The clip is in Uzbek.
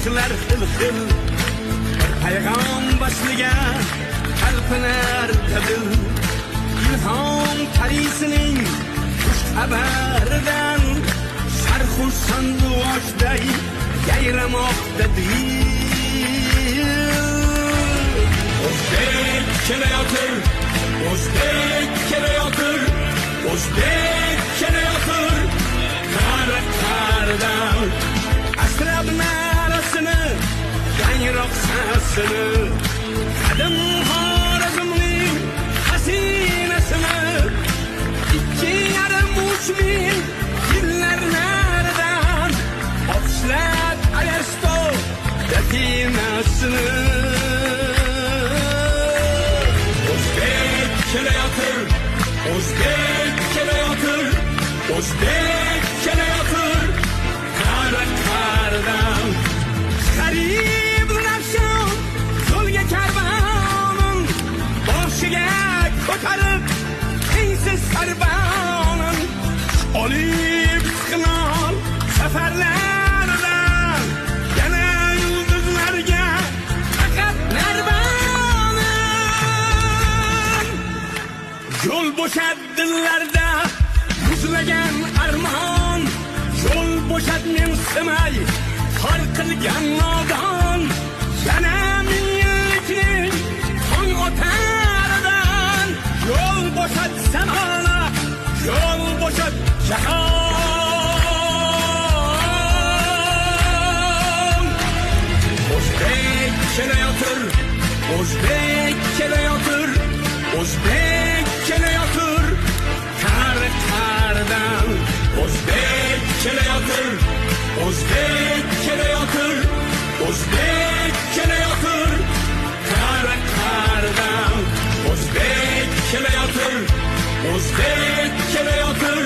Yaşlar hıl-hıl Payg'am başliga talpinar tabil İlhom tarisining xushxabaridan sarxush sanduochday yayramoqda dil. O'zbek kelayotir, o'zbek kelayotir, o'zbek kelayotir qariqlardan asrab narasini yangroq sasini qadim Xorazmning hasinasini 2,5 ming yillar naridan ofislat Aristo datinasini o'zbek kelayotir, o'zbek kelayotir, o'zbek kelayotir qariqlardan qarib nafshon yo'lga karvonim boshiga ko'tarib tengsiz sarbonim olib chiqnon safarlaridan yana yulduzlarga faqat narvonim yo'l bo'shat dillarda muzlagan armon yo'l bo'shat mensimay xor qilgan nodon yana ming yillikning tong o'taridan yo'l bo'shat zamona yo'l bo'shat jahon o'zbek kelayotir, o'zbek kelayotir, o'zbek kelayotir qariqlardan o'zbek kelayotir, o'zbek kelayotir, o'zbek kelayotir qariqlardan o'zbek kelayotir, o'zbek kelayotir,